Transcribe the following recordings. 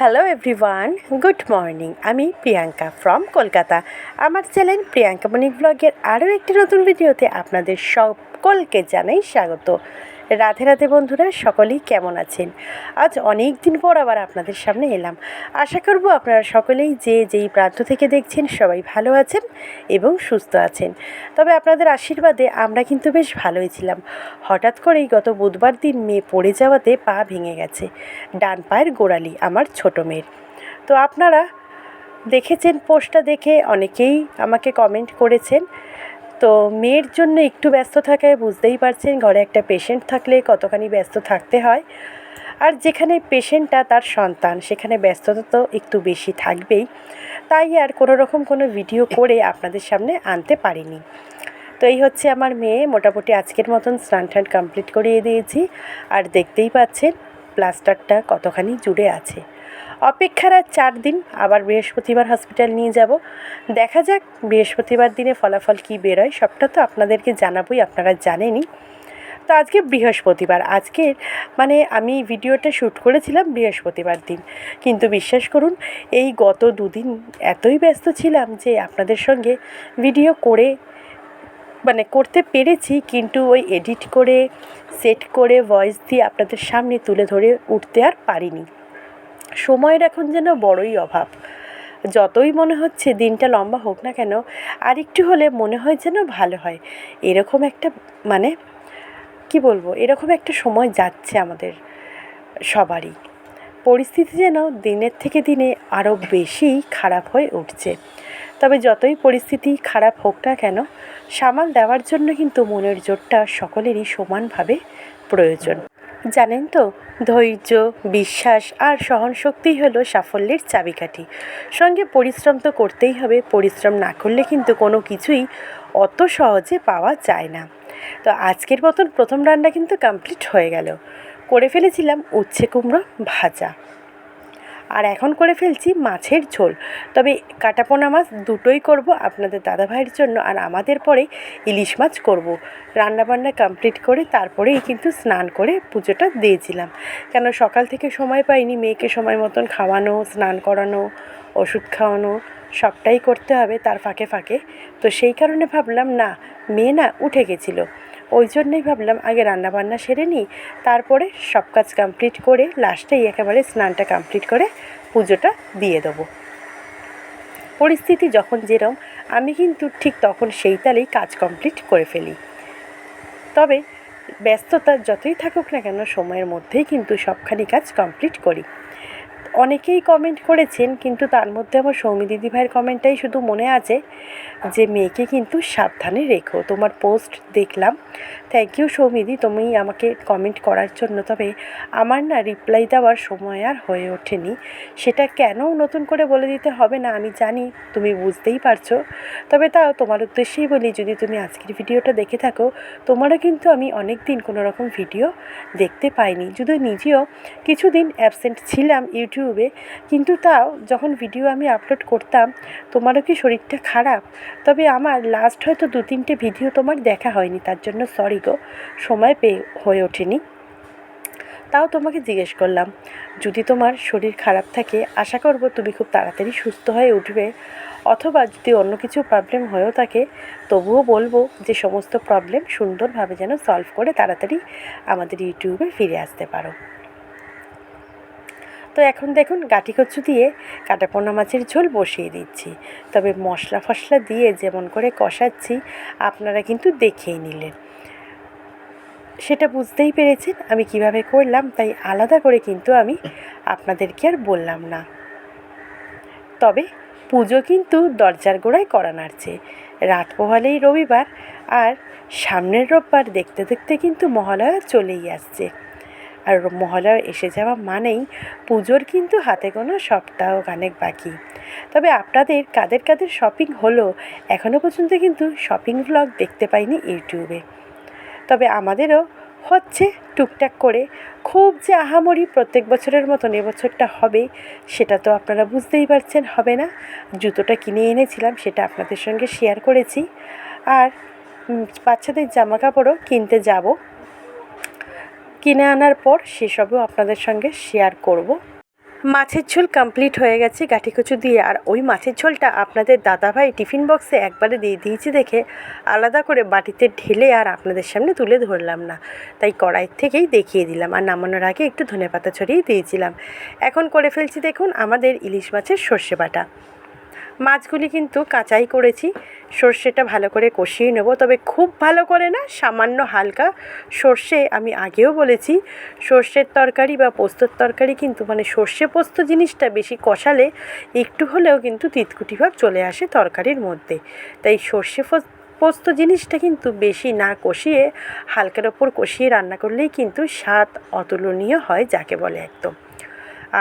Hello everyone, good morning. আমি Priyanka from Kolkata. আমার channel Priyanka মনিক ব্লগের আরও একটি নতুন ভিডিওতে আপনাদের সকলকে জানাই স্বাগত। রাধে রাধে বন্ধুরা, সকলেই কেমন আছেন? আজ অনেক দিন পর আবার আপনাদের সামনে এলাম। আশা করব আপনারা সকলেই যেই প্রান্ত থেকে দেখছেন সবাই ভালো আছেন এবং সুস্থ আছেন। তবে আপনাদের আশীর্বাদে আমরা কিন্তু বেশ ভালোই ছিলাম। হঠাৎ করেই গত বুধবার দিন মেয়ে পড়ে যাওয়াতে পা ভেঙে গেছে, ডান পায়ের গোড়ালি আমার ছোট মেয়ের। তো আপনারা দেখেছেন পোস্টটা, দেখে অনেকেই আমাকে কমেন্ট করেছেন। তো মেয়ের জন্য একটু ব্যস্ত থাকায় বুঝতেই পারছেন ঘরে একটা পেশেন্ট থাকলে কতখানি ব্যস্ত থাকতে হয়। আর যেখানে পেশেন্টটা তার সন্তান, সেখানে ব্যস্ততা তো একটু বেশি থাকবেই। তাই আর কোনো ভিডিও করে আপনাদের সামনে আনতে পারিনি। তো এই হচ্ছে আমার মেয়ে। মোটামুটি আজকের মতন স্নান টান কমপ্লিট করিয়ে দিয়েছি। আর দেখতেই পাচ্ছেন প্লাস্টারটা কতখানি জুড়ে আছে। অপেক্ষার আর 4 দিন, আবার বৃহস্পতিবার হসপিটাল নিয়ে যাব। দেখা যাক বৃহস্পতিবার দিনে ফলাফল কী বেরোয়, সবটা তো আপনাদেরকে জানাবোই, আপনারা জানেনই। তো আজকে বৃহস্পতিবার, আজকের আমি ভিডিওটা শ্যুট করেছিলাম বৃহস্পতিবার দিন, কিন্তু বিশ্বাস করুন এই গত 2 দিন এতই ব্যস্ত ছিলাম যে আপনাদের সঙ্গে ভিডিও করতে পেরেছি, কিন্তু ওই এডিট করে সেট করে ভয়েস দিয়ে আপনাদের সামনে তুলে ধরে উঠতে আর পারিনি। সময়ের এখন যেন বড়ই অভাব। যতই মনে হচ্ছে দিনটা লম্বা হোক না কেন, আর একটু হলে মনে হয় যেন ভালো হয়। এরকম একটা এরকম একটা সময় যাচ্ছে আমাদের সবারই। পরিস্থিতি যেন দিনের থেকে দিনে আরও বেশি খারাপ হয়ে উঠছে। তবে যতই পরিস্থিতি খারাপ হোক না কেন, সামাল দেওয়ার জন্য কিন্তু মনের জোরটা সকলেরই সমানভাবে প্রয়োজন। জানেন তো, ধৈর্য, বিশ্বাস আর সহনশক্তিই হলো সাফল্যের চাবিকাঠি। সঙ্গে পরিশ্রম তো করতেই হবে। পরিশ্রম না করলে কিন্তু কোনো কিছুই অত সহজে পাওয়া যায় না। তো আজকের মতন প্রথম রান্না কিন্তু কমপ্লিট হয়ে গেল। করে ফেলেছিলাম উচ্ছে কুমড়ো ভাজা, আর এখন করে ফেলছি মাছের ঝোল। তবে কাটাপোনা মাছ দুটোই করব আপনাদের দাদাভাইয়ের জন্য, আর আমাদের পরে ইলিশ মাছ করব। রান্নাবান্না কমপ্লিট করে তারপরেই কিন্তু স্নান করে পুজোটা দিয়েছিলাম, কেন সকাল থেকে সময় পাইনি। মেয়েকে সময় মতন খাওয়ানো, স্নান করানো, ওষুধ খাওয়ানো সবটাই করতে হবে তার ফাঁকে ফাঁকে। তো সেই কারণে ভাবলাম না, মেয়ে না উঠে গেছিলো, ওই জন্যই ভাবলাম আগে রান্নাবান্না সেরে নিই, তারপরে সব কাজ কমপ্লিট করে লাস্টেই একেবারে স্নানটা কমপ্লিট করে পুজোটা দিয়ে দেবো। পরিস্থিতি যখন যেরম, আমি কিন্তু ঠিক তখন সেই তালেই কাজ কমপ্লিট করে ফেলি। তবে ব্যস্ততা যতই থাকুক না কেন, সময়ের মধ্যেই কিন্তু সবখানি কাজ কমপ্লিট করি। অনেকেই কমেন্ট করেছেন, কিন্তু তার মধ্যে আমার সৌমি দিদিভাইয়ের কমেন্টটাই শুধু মনে আছে, যে মেয়েকে কিন্তু সাবধানে রেখো। তোমার পোস্ট দেখলাম, থ্যাংক ইউ সৌমিদি তুমি আমাকে কমেন্ট করার জন্য। তবে আমার না রিপ্লাই দেওয়ার সময় আর হয়ে ওঠেনি। সেটা কেন নতুন করে বলে দিতে হবে না, আমি জানি, তুমি বুঝতেই পারছো। তবে তাও তোমার উদ্দেশ্যেই বলি, যদি তুমি আজকের ভিডিওটা দেখে থাকো, তোমারও কিন্তু আমি অনেক দিন কোনো রকম ভিডিও দেখতে পাইনি। যদি নিজেও কিছুদিন অ্যাবসেন্ট ছিলাম ইউটিউবে, কিন্তু তাও যখন ভিডিও আমি আপলোড করতাম, তোমারও কি শরীরটা খারাপ? তবে আমার লাস্ট হয়তো 2-3টে ভিডিও তোমার দেখা হয়নি, তার জন্য সরি গো, সময় হয়ে ওঠেনি। তাও তোমাকে জিজ্ঞেস করলাম, যদি তোমার শরীর খারাপ থাকে, আশা করব তুমি খুব তাড়াতাড়ি সুস্থ হয়ে উঠবে। অথবা যদি অন্য কিছু প্রবলেম হয়েও থাকে, তবুও বলবো যে সমস্ত প্রবলেম সুন্দরভাবে যেন সলভ করে তাড়াতাড়ি আমাদের ইউটিউবে ফিরে আসতে পারো। তো এখন দেখুন গাঁটি কচু দিয়ে কাটাপোনা মাছের ঝোল বসিয়ে দিচ্ছি। তবে মশলা ফসলা দিয়ে যেমন করে কষাচ্ছি আপনারা কিন্তু দেখেই নিলেন, সেটা বুঝতেই পেরেছেন আমি কিভাবে করলাম। তাই আলাদা করে কিন্তু আমি আপনাদেরকে আর বললাম না। তবে পুজো কিন্তু দরজার গোড়ায় করা নাড়ছে। রাত পোহালেই রবিবার, আর সামনের রোববার দেখতে দেখতে কিন্তু মহালয়া চলেই আসছে। আর মহালয়া এসে যাওয়া মানেই পুজোর কিন্তু হাতে গোনা সপ্তাহ খানেক বাকি। তবে আপনাদের কাদের কাদের শপিং হলো, এখনও পর্যন্ত কিন্তু শপিং ভ্লগ দেখতে পাইনি ইউটিউবে। তবে আমাদেরও হচ্ছে টুকটাক করে। খুব যে আহামরি প্রত্যেক বছরের মতন এবছরটা হবে, সেটা তো আপনারা বুঝতেই পারছেন হবে না। জুতোটা কিনে এনেছিলাম, সেটা আপনাদের সঙ্গে শেয়ার করেছি। আর বাচ্চাদের জামা কাপড়ও কিনতে যাব, কিনে আনার পর সেসবও আপনাদের সঙ্গে শেয়ার করব। মাছের ঝোল কমপ্লিট হয়ে গেছে গাঁটি কচু দিয়ে। আর ওই মাছের ঝোলটা আপনাদের দাদাভাই টিফিন বক্সে একবারে দিয়ে দিয়েছি দেখে আলাদা করে বাটিতে ঢেলে আর আপনাদের সামনে তুলে ধরলাম না, তাই কড়াইয়ের থেকেই দেখিয়ে দিলাম। আর নামানোর আগে একটু ধনেপাতা ছড়িয়ে দিয়েছিলাম। এখন করে ফেলছি দেখুন আমাদের ইলিশ মাছের সর্ষে বাটা। মাছগুলি কিন্তু কাঁচাই করেছি, সর্ষেটা ভালো করে কষিয়ে নেব, তবে খুব ভালো করে না, সামান্য হালকা। সর্ষে আমি আগেও বলেছি সর্ষের তরকারি বা পোস্তর তরকারি কিন্তু মানে সর্ষে পোস্ত জিনিসটা বেশি কষালে একটু হলেও কিন্তু তিতকুটি ভাব চলে আসে তরকারির মধ্যে। তাই সর্ষে পোস্ত জিনিসটা কিন্তু বেশি না কষিয়ে হালকার ওপর কষিয়ে রান্না করলেই কিন্তু স্বাদ অতুলনীয় হয় যাকে বলে একদম।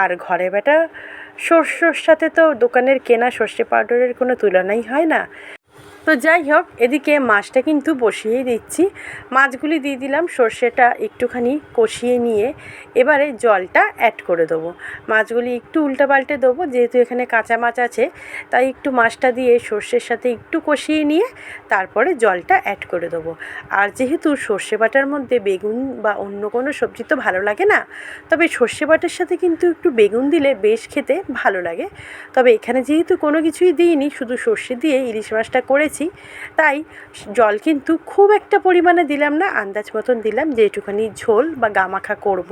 আর ঘরে বাটা সর্ষের সাথে তো দোকানের কেনা সর্ষে পাউডারের কোনো তুলনাই হয় না। তো যাই হোক, এদিকে মাছটা কিন্তু বসিয়েই দিচ্ছি। মাছগুলি দিয়ে দিলাম, সর্ষেটা একটুখানি কষিয়ে নিয়ে এবারে জলটা অ্যাড করে দেবো। মাছগুলি একটু উল্টাপাল্টে দেবো, যেহেতু এখানে কাঁচা মাছ আছে, তাই একটু মাছটা দিয়ে সর্ষের সাথে একটু কষিয়ে নিয়ে তারপরে জলটা অ্যাড করে দেবো। আর যেহেতু সর্ষে বাটার মধ্যে বেগুন বা অন্য কোনো সবজি তো ভালো লাগে না, তবে সর্ষে বাটার সাথে কিন্তু একটু বেগুন দিলে বেশ খেতে ভালো লাগে। তবে এখানে যেহেতু কোনো কিছুই দিইনি, শুধু সর্ষে দিয়ে ইলিশ মাছটা করেছি, তাই জল কিন্তু খুব একটা পরিমাণে দিলাম না, আন্দাজ মতন দিলাম, যেটুখানি ঝোল বা গামাখা করব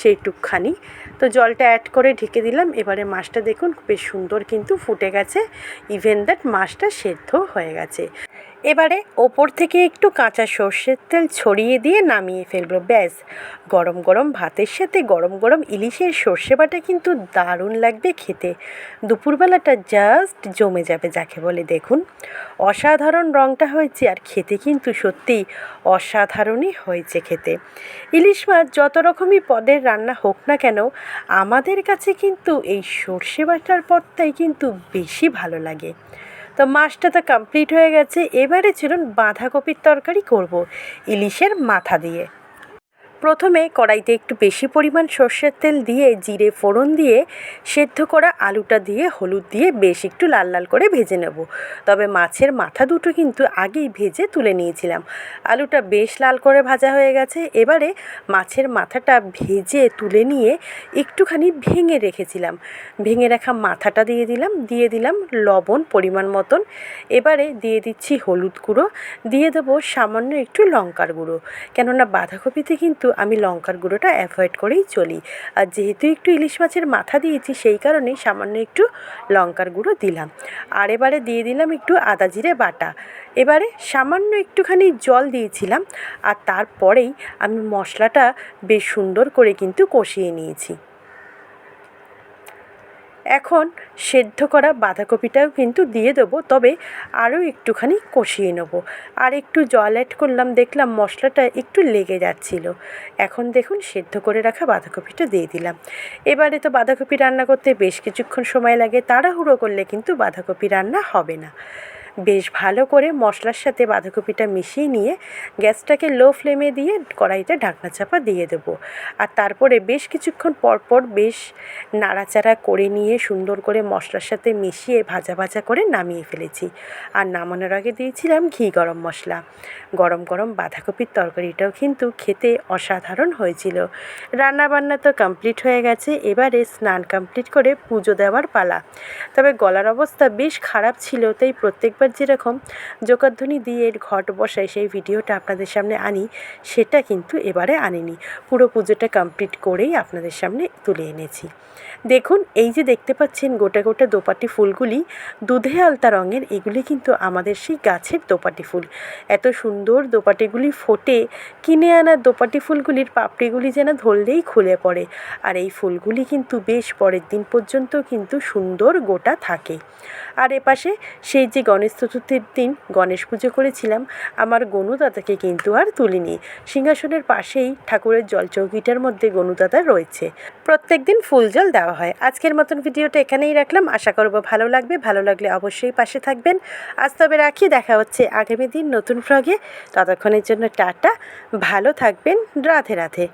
সেইটুকখানি। তো জলটা অ্যাড করে ঢেকে দিলাম। এবারে মাছটা দেখুন বেশ সুন্দর কিন্তু ফুটে গেছে, ইভেন দ্যাট মাছটা সেদ্ধ হয়ে গেছে। এবারে ওপর থেকে একটু কাঁচা সর্ষের তেল ছড়িয়ে দিয়ে নামিয়ে ফেলবো, ব্যাস। গরম গরম ভাতের সাথে গরম গরম ইলিশের সর্ষে বাটা কিন্তু দারুণ লাগবে খেতে। দুপুরবেলাটা জাস্ট জমে যাবে যাকে বলে। দেখুন অসাধারণ রঙটা হয়েছে, আর খেতে কিন্তু সত্যিই অসাধারণই হয়েছে খেতে। ইলিশ মাছ যত রকমই পদের রান্না হোক না কেন, আমাদের কাছে কিন্তু এই সর্ষে বাটার পদটাই কিন্তু বেশি ভালো লাগে। তো মাছটা তো কমপ্লিট হয়ে গেছে। এবারে চলুন বাঁধাকপির তরকারি করব ইলিশের মাথা দিয়ে। প্রথমে কড়াইতে একটু বেশি পরিমাণ সর্ষের তেল দিয়ে জিরে ফোড়ন দিয়ে সেদ্ধ করা আলুটা দিয়ে হলুদ দিয়ে বেশ একটু লাল লাল করে ভেজে নেব। তবে মাছের মাথা দুটো কিন্তু আগেই ভেজে তুলে নিয়েছিলাম। আলুটা বেশ লাল করে ভাজা হয়ে গেছে। এবারে মাছের মাথাটা ভেজে তুলে নিয়ে একটুখানি ভেঙে রেখেছিলাম, ভেঙে রাখা মাথাটা দিয়ে দিলাম লবণ পরিমাণ মতন। এবারে দিয়ে দিচ্ছি হলুদ গুঁড়ো, দিয়ে দেবো সামান্য একটু লঙ্কার গুঁড়ো, কেননা বাঁধাকপিতে কিন্তু আমি লঙ্কার গুঁড়োটা অ্যাভয়েড করেই চলি। আর যেহেতু একটু ইলিশ মাছের মাথা দিয়েছি, সেই কারণেই সামান্য একটু লঙ্কার গুঁড়ো দিলাম। আর এবারে দিয়ে দিলাম একটু আদা জিরে বাটা। এবারে সামান্য একটুখানি জল দিয়েছিলাম, আর তারপরেই আমি মশলাটা বেশ সুন্দর করে কিন্তু কষিয়ে নিয়েছি। এখন সেদ্ধ করা বাঁধাকপিটাও কিন্তু দিয়ে দেবো, তবে আরও একটুখানি কষিয়ে নেব। আর একটু জল অ্যাড করলাম, দেখলাম মশলাটা একটু লেগে যাচ্ছিল। এখন দেখুন সেদ্ধ করে রাখা বাঁধাকপিটা দিয়ে দিলাম। এবারে তো বাঁধাকপি রান্না করতে বেশ কিছুক্ষণ সময় লাগে, তাড়াহুড়ো করলে কিন্তু বাঁধাকপি রান্না হবে না। বেশ ভালো করে মশলার সাথে বাঁধাকপিটা মিশিয়ে নিয়ে গ্যাসটাকে লো ফ্লেমে দিয়ে কড়াইতে ঢাকনা চাপা দিয়ে দেবো। আর তারপরে বেশ কিছুক্ষণ পরপর বেশ নাড়াচাড়া করে নিয়ে সুন্দর করে মশলার সাথে মিশিয়ে ভাজা ভাজা করে নামিয়ে ফেলেছি। আর নামানোর আগে দিয়েছিলাম ঘি গরম মশলা। গরম গরম বাঁধাকপির তরকারিটাও কিন্তু খেতে অসাধারণ হয়েছিল। রান্নাবান্না তো কমপ্লিট হয়ে গেছে, এবারে স্নান কমপ্লিট করে পুজো দেওয়ার পালা। তবে গলার অবস্থা বেশ খারাপ ছিল, তাই প্রত্যেকবার যেরকম জোকারধ্বনি দিয়ে ঘট বসাই সেই ভিডিওটা আপনাদের সামনে আনি, সেটা কিন্তু এবারে আনিনি। পুরো পুজোটা কমপ্লিট করেই আপনাদের সামনে তুলে এনেছি। দেখুন এই যে দেখতে পাচ্ছেন গোটা গোটা দোপাটি ফুলগুলি দুধে আলতা রঙের, এগুলি কিন্তু আমাদের সেই গাছের দোপাটি ফুল। এত সুন্দর দোপাটিগুলি ফোটে, কিনে আনা দোপাটি ফুলগুলির পাপড়িগুলি যেন ধরলেই খুলে পড়ে। আর এই ফুলগুলি কিন্তু বেশ পরের দিন পর্যন্ত কিন্তু সুন্দর গোটা থাকে। আর এপাশে সেই যে গণেশ চতুর্থীর দিন গণেশ পুজো করেছিলাম, আমার গনুদাদাকে কিন্তু আর তুলিনি। সিংহাসনের পাশেই ঠাকুরের জলচৌকিটার মধ্যে গনুদাদা রয়েছে। প্রত্যেক দিন ফুল জল দেওয়া হয়। আজকের মতন ভিডিওটা এখানেই রাখলাম, আশা করব ভালো লাগবে। ভালো লাগলে অবশ্যই পাশে থাকবেন। আজ তবে রাখি, দেখা হচ্ছে আগামী দিন নতুন ভ্লগে। ততক্ষণের জন্য টাটা, ভালো থাকবেন, রাধে রাধে।